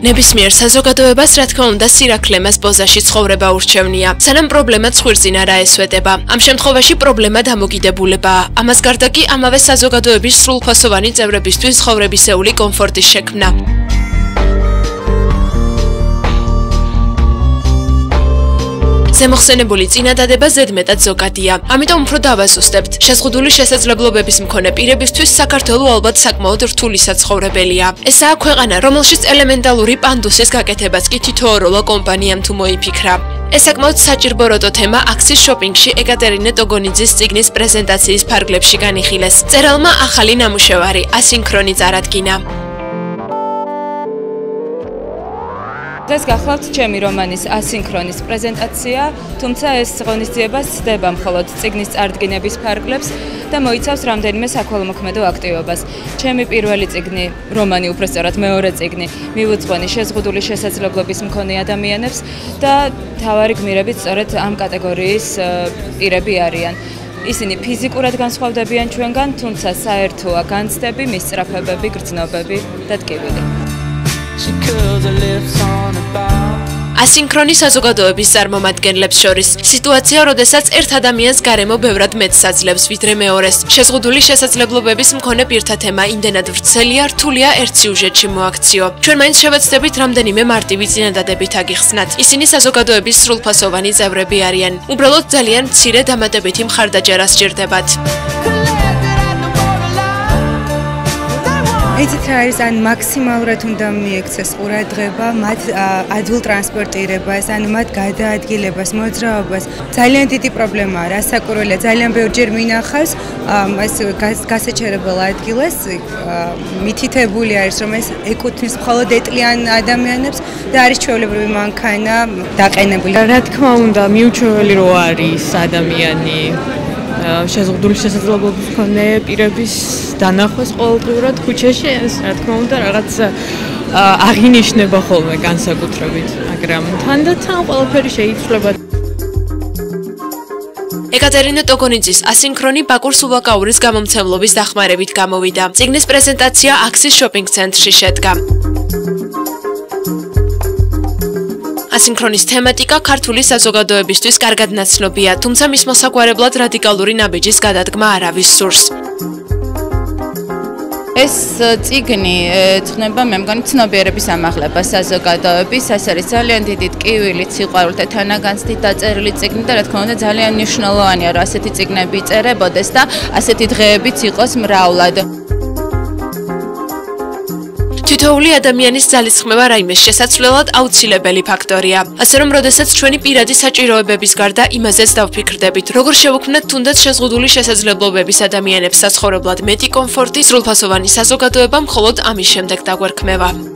ნებისმიერ საზოგადოებას რა თქმა უნდა სირაქლემას პოზაში ცხოვრება ურჩევნია. სანამ პრობლემა ცხვირწინ არა ესვეტება. ამ შემთხვევაში პრობლემა დამოკიდებულებაა. ამას გარდა კი ამავე საზოგადოების სრულფასოვანი წევრებისთვის ცხოვრებისეული კომფორტის შექმნა. ზემოხსენებული წინადადება ზედმეტად ზოგადია. ამიტომ უფრო დავაზუსტებთ. შეზღუდული შესაძლებლობების მქონე პირებისთვის საქართველო ალბათ საკმაოდ რთული საცხოვრებელია. ესაა ქვეყანა, რომელშიც ელემენტალური პანდუსის გაკეთებაც კი თითოეულა კომპანიამ თუ მოიფიქრა. ეს საკმაოდ საჭიროებო თემა აქსის შოპინგში ეკატერინე ტოგონიძის წიგნის პრეზენტაციის ფარგლებში განიხილეს. წერალმა ახალი ნამუშევარი ასინქრონი წარადგინა. დღეს გახლავთ ჩემი რომანის ასინქრონის პრეზენტაცია, თუმცა ეს ღონისძიება სცდება მხოლოდ წიგნის წარდგინების ფარგლებს და მოიცავს რამდენიმე საქველმოქმედო აქტივობას. ჩემი პირველი წიგნი, რომანი უბრალოდ მეორე წიგნი, მივუძღვენი შეზღუდული შესაძლებლობის მქონე ადამიანებს და მთავარი გმირებიც სწორედ ამ კატეგორიის პირები არიან. ისინი ფიზიკურად განსხვავდებიან ჩვენგან, თუმცა საერთოა განცდები, მისწრაფებები, გრძნობები და ტკივილი. ასინქრონი საზოგადოების წარმომადგენლებს შორის სიტუაცია, როდესაც ერთ ადამიანს გარემო ბევრად მეტს აძლევს ვიდრე მეორეს. შეზღუდული შესაძლებლობების მქონე პირთა თემა იმდენად ვრცელია, რთულია ერთ სიუჟეტში მოაქციო. ჩვენ მაინც შევეცდებით რამდენიმე მარტივი წინადადებით აგიხსნათ. ისინი საზოგადოების სრულფასოვანი წევრები არიან. უბრალოდ ძალიან მცირე დამატებითი მხარდაჭერა სჭირდებათ. ეცით რა არის, ან მაქსიმალურად უნდა მიექცეს ყურადღება მათ ადვილ ტრანსპორტირებას, ანუ მათ გადაადგილებას, მოძრაობას. ძალიან დიდი პრობლემაა, რასაკვირველია, ძალიან ბევრჯერ მინახავს ეს გასაჩერებელ ადგილას, მითითებული არის, რომ ეს ეკუთვნის მხოლოდ ეტლიან ადამიანებს და არის ჩვეულებრივი მანქანა დაყენებული. რა თქმა უნდა, მიუჩვეველი რო არის ადამიანი შეზღუდული შესაძლებლობების მქონე პირების დანახვას ყოველდღურად ქუჩაში, ეს რა თქმა უნდა რაღაც აღინიშნება ხოლმე განსაკუთრებით, მაგრამ თანდათან ყველაფერი შეიცვლება. ეკატერინე ტოგონიძის ასინქრონი ბაკურ სულაკაურის გამომცემლობის დახმარებით გამოვიდა. წიგნის პრეზენტაცია აქსის შოპინგ ცენტრში შედგა. ასინქრონის თემატიკა ქართული საზოგადოებისთვის კარგად ნაცნობია, თუმცა მის მოსაგვარებლად რადიკალური ნაბიჯის გადადგმა არავის სურს. ეს წიგნი ეძღვნება, მე მგონი, ცნობიერების ამაღლებას საზოგადოების, ეს არის ძალიან დიდი ტკივილით, სიყვარულით და თანაგანცდით დაწერილი წიგნი და რა თქმა უნდა ძალიან მნიშვნელოვანია, რომ ასეთი წიგნები იწერებოდეს და ასეთი დღეებიც იყოს მრავლად. თითოეული ადამიანის ძალისხმევა რაიმეს შესაცვლელად აუცილებელი ფაქტორია. ასე რომ, როდესაც ჩვენი პირადი საჭიროებების გარდა იმაზეც დავფიქრდებით, როგორ შევუქმნათ თუნდაც შეზღუდული შესაძლებლობების ადამიანებს საცხოვრებლად მეტი კომფორტი, სრულფასოვანი საზოგადოება მხოლოდ ამის შემდეგ დაგვერქმევა.